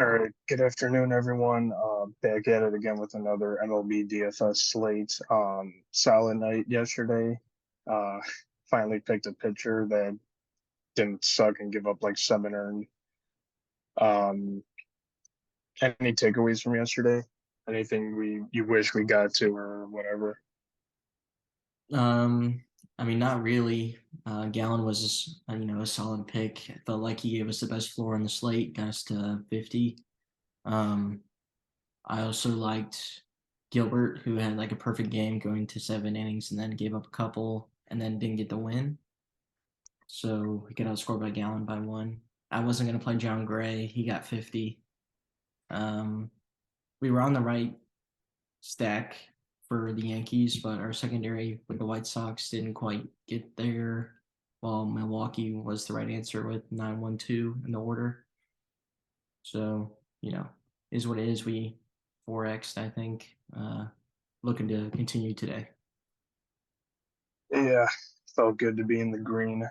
All right, good afternoon, everyone. Back at it again with another MLB DFS slate. Solid night yesterday. Uh, Finally picked a pitcher that didn't suck and give up like seven earned. Um, any takeaways from yesterday? Anything you wish we got to or whatever? Um, I mean, not really. Gallon was, a solid pick. I felt like he gave us the best floor on the slate, got us to 50. Um, I also liked Gilbert, who had like a perfect game going to 7 innings and then gave up a couple and then didn't get the win. So he got outscored by Gallon by one. I wasn't going to play John Gray. He got 50. Um, we were on the right stack for the Yankees, but our secondary with the White Sox didn't quite get there. While Milwaukee was the right answer with 9-1-2 in the order. So, is what it is. We 4x'd, I think. Looking to continue today. Yeah, felt good to be in the green.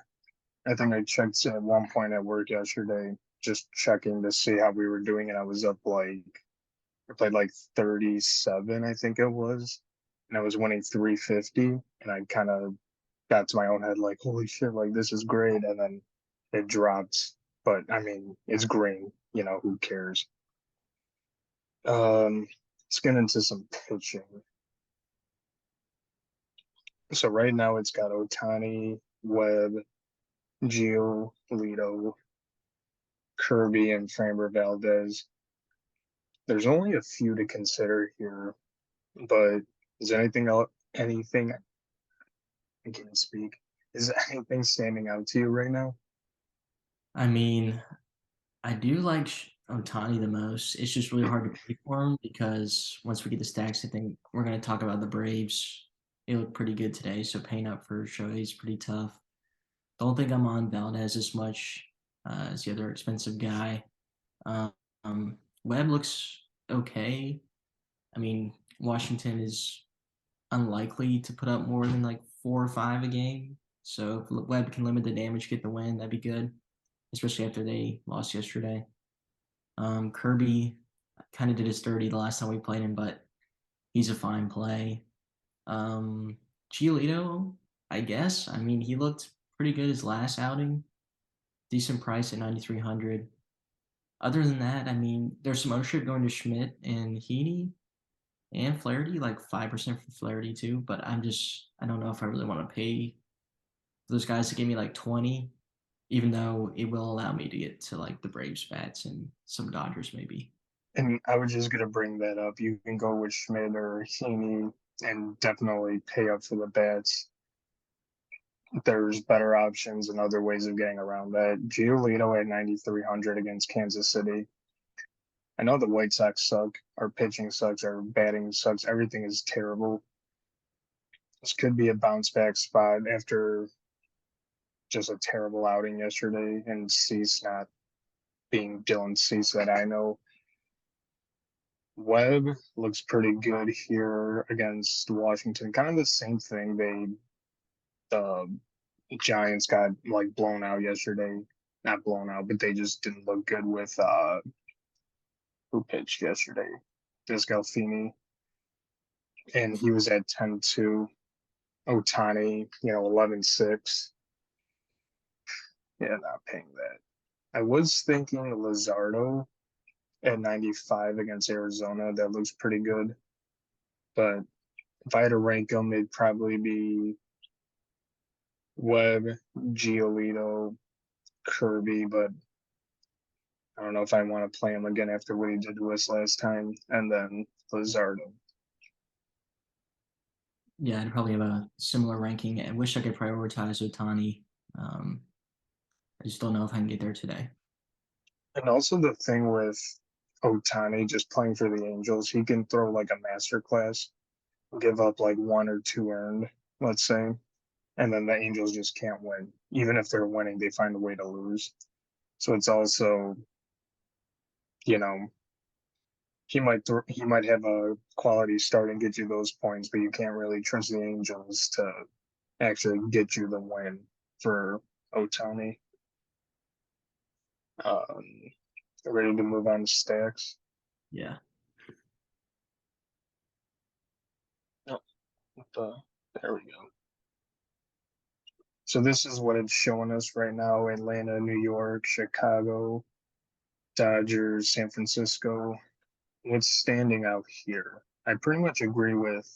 I think I checked at one point at work yesterday, just checking to see how we were doing, and I was up like I played like 37, I think it was, and I was winning 350, and I kind of got to my own head like, holy shit, like this is great, and then it dropped. But I mean, it's green, who cares? Let's get into some pitching. So right now it's got Otani, Webb, Gio, Lito, Kirby, and Framber Valdez. There's only a few to consider here, but is anything I can't speak. Is anything standing out to you right now? I mean, I do like Otani the most. It's just really hard to pay for him because once we get the stacks, I think we're going to talk about the Braves. They look pretty good today, so paying up for Shohei is pretty tough. Don't think I'm on Valdez as much as the other expensive guy. Um, Webb looks okay. I mean, Washington is unlikely to put up more than like 4 or 5 a game. So if Webb can limit the damage, get the win, that'd be good, especially after they lost yesterday. Kirby kind of did his dirty the last time we played him, but he's a fine play. Um, Giolito, I guess. I mean, he looked pretty good his last outing. Decent price at 9,300. Other than that, I mean, there's some ownership going to Schmidt and Heaney and Flaherty, like 5% for Flaherty too. But I don't know if I really want to pay those guys to give me like 20, even though it will allow me to get to like the Braves bats and some Dodgers maybe. And I was just gonna bring that up. You can go with Schmidt or Heaney and definitely pay up for the bats. There's better options and other ways of getting around that. Giolito at 9,300 against Kansas City. I know the White Sox suck. Our pitching sucks. Our batting sucks. Everything is terrible. This could be a bounce back spot after just a terrible outing yesterday and Cease not being Dylan Cease that I know. Webb looks pretty good here against Washington. Kind of the same thing. The Giants got like blown out yesterday. Not blown out, but they just didn't look good with who pitched yesterday. Descalfini, and he was at 10-2. Otani, 11-6. Yeah, not paying that. I was thinking Luzardo at 95 against Arizona. That looks pretty good. But if I had to rank them, it'd probably be Webb, Giolito, Kirby, but I don't know if I want to play him again after what he did to us last time. And then Luzardo. Yeah, I'd probably have a similar ranking. I wish I could prioritize Otani. Um, I just don't know if I can get there today. And also the thing with Otani just playing for the Angels, he can throw like a master class, give up like one or two earned, let's say, and then the Angels just can't win. Even if they're winning, they find a way to lose. So it's also, you know, he might have a quality start and get you those points, but you can't really trust the Angels to actually get you the win for Otani. Um, Ready to move on to stacks? Yeah. Oh, there we go. So this is what it's showing us right now: Atlanta, New York, Chicago, Dodgers, San Francisco. What's standing out here? I pretty much agree with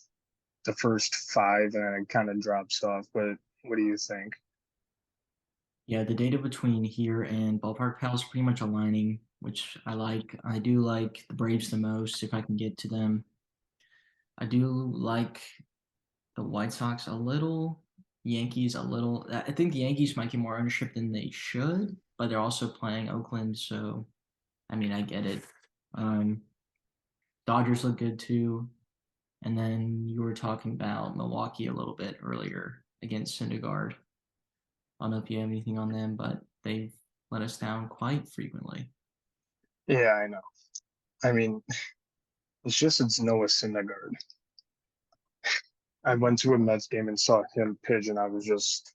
the first five, and then it kind of drops off. But what do you think? Yeah, the data between here and Ballpark Pals pretty much aligning, which I like. I do like the Braves the most if I can get to them. I do like the White Sox a little, Yankees a little. I think the Yankees might get more ownership than they should, but they're also playing Oakland, so I mean, I get it. Um, Dodgers look good too. And then you were talking about Milwaukee a little bit earlier against Syndergaard. I don't know if you have anything on them, but they've let us down quite frequently. Yeah, I know. I mean, it's Noah Syndergaard. I went to a Mets game and saw him pitch, and I was just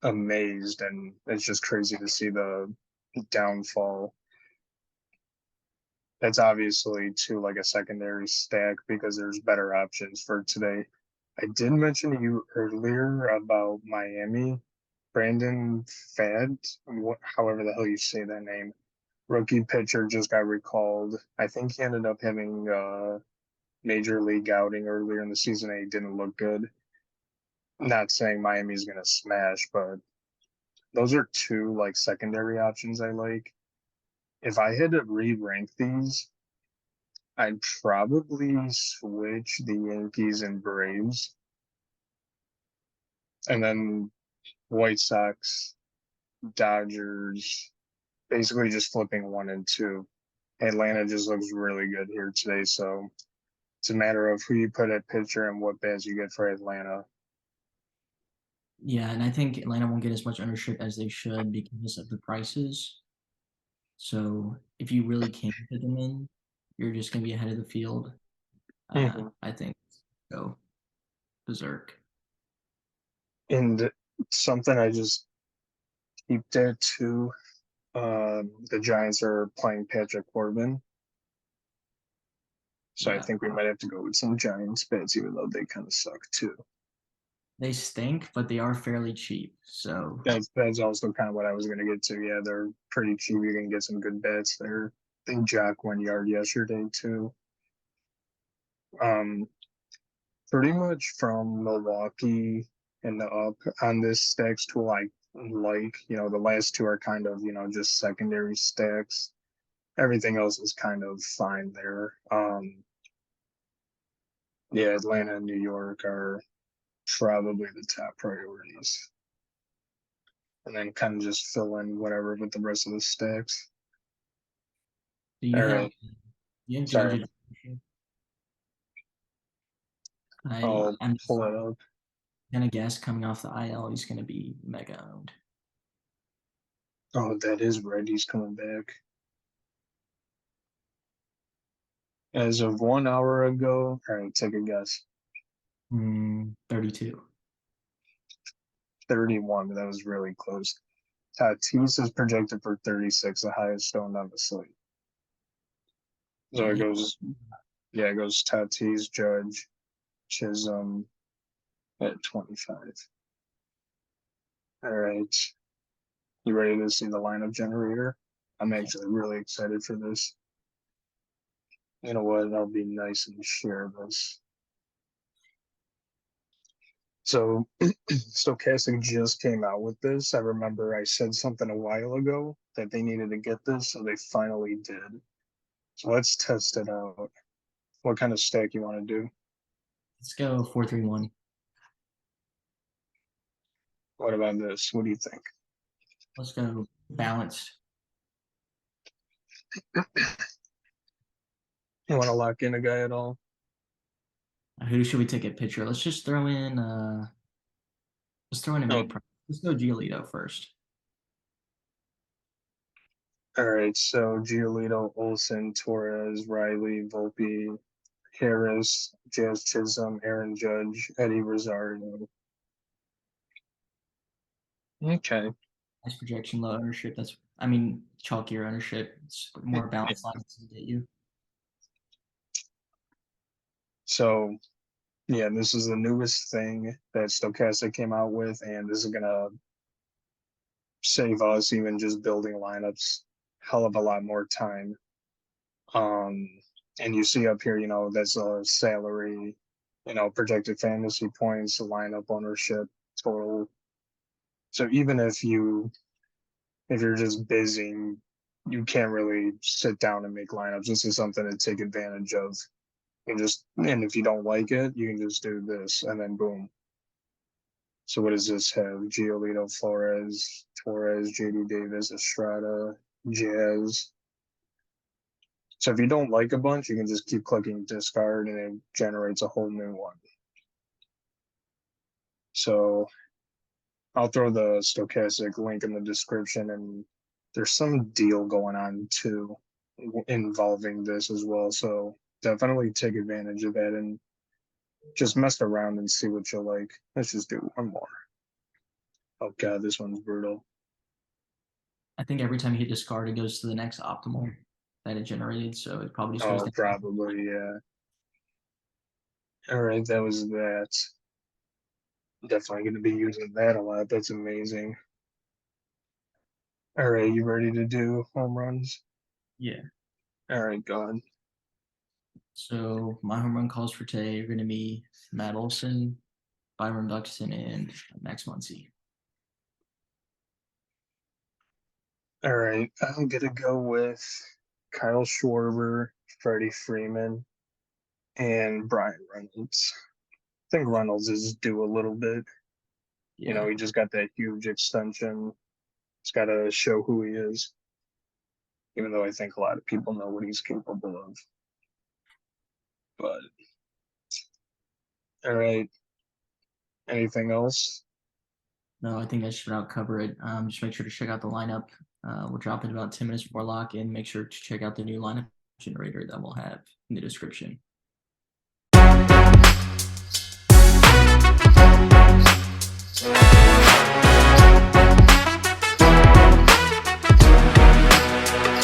amazed. And it's just crazy to see the downfall. That's obviously to like a secondary stack because there's better options for today. I did mention to you earlier about Miami. Brandon Fad, however the hell you say that name, rookie pitcher just got recalled. I think he ended up having major league outing earlier in the season and he didn't look good. Not saying Miami's gonna smash, but those are two like secondary options I like. If I had to re-rank these, I'd probably switch the Yankees and Braves, and then White Sox, Dodgers, basically just flipping one and two. Atlanta just looks really good here today, so it's a matter of who you put at pitcher and what bats you get for Atlanta. Yeah, and I think Atlanta won't get as much ownership as they should because of the prices. So if you really can put them in, you're just going to be ahead of the field. Mm-hmm. I think go berserk. And something I just keep there too. The Giants are playing Patrick Corbin, so I Yeah, think we might have to go with some Giants bats, even though they kind of suck too. they stink, but they are fairly cheap. So That's also kind of what I was going to get to. Yeah, they're pretty cheap. You can get some good bets there. I think Jack 1 yard yesterday too. Um, Pretty much from Milwaukee and up on this stacks tool, the last two are kind of just secondary stacks. Everything else is kind of fine there. Yeah, Atlanta and New York are probably the top priorities, and then kind of just fill in whatever with the rest of the stacks. do you All have right, sorry, Georgia? I'll I'm pull it up. gonna guess coming off the IL, he's gonna be mega owned. Oh, that is right. He's coming back. As of 1 hour ago, all right, take a guess. 32. 31, but that was really close. Tatis is projected for 36, the highest owned on the slate. So Yeah, it goes, yeah, it goes Tatis, Judge, Chisholm at 25. All right. You ready to see the lineup generator? I'm actually really excited for this. You know what? I'll be nice and share this. So, Stochastic just came out with this. I remember I said something a while ago that they needed to get this, so they finally did. So let's test it out. What kind of stack you want to do? let's go 4-3-1. What about this? What do you think? Let's go balanced. You want to lock in a guy at all? Who should we take at pitcher? Let's throw in a Oh, mid price. Let's go Giolito first. all right. So Giolito, Olson, Torres, Riley, Volpe, Harris, Jazz Chisholm, Aaron Judge, Eddie Rosario. Okay. Nice projection, low ownership. I mean, chalkier ownership. It's more balanced lineups to get you. So yeah, this is the newest thing that Stochastic came out with, and this is gonna save us even just building lineups hell of a lot more time. Um, and you see up here, that's a salary, projected fantasy points, lineup ownership, total. So even if you're just busy, you can't really sit down and make lineups. This is something to take advantage of. And if you don't like it, you can just do this and then boom. So what does this have? Giolito, Flores, Torres, JD Davis, Estrada, Jazz. So if you don't like a bunch, you can just keep clicking discard and it generates a whole new one. So I'll throw the stochastic link in the description, and there's some deal going on too involving this as well. So definitely take advantage of that and just mess around and see what you like. Let's just do one more. Oh god, this one's brutal. I think every time you hit discard, it goes to the next optimal that it generated. So it probably just goes Oh, down. probably, yeah. All right, that was that. Definitely going to be using that a lot. That's amazing. All right, you ready to do home runs? Yeah. All right, go on. So my home run calls for today are going to be Matt Olson, Byron Buxton, and Max Muncy. All right, I'm going to go with Kyle Schwarber, Freddie Freeman, and Brian Reynolds. I think Reynolds is due a little bit. Yeah. He just got that huge extension. He's got to show who he is, even though I think a lot of people know what he's capable of. But, all right. Anything else? No, I think that should about cover it. Just make sure to check out the lineup. We'll drop it about 10 minutes before lock in. Make sure to check out the new lineup generator that we'll have in the description.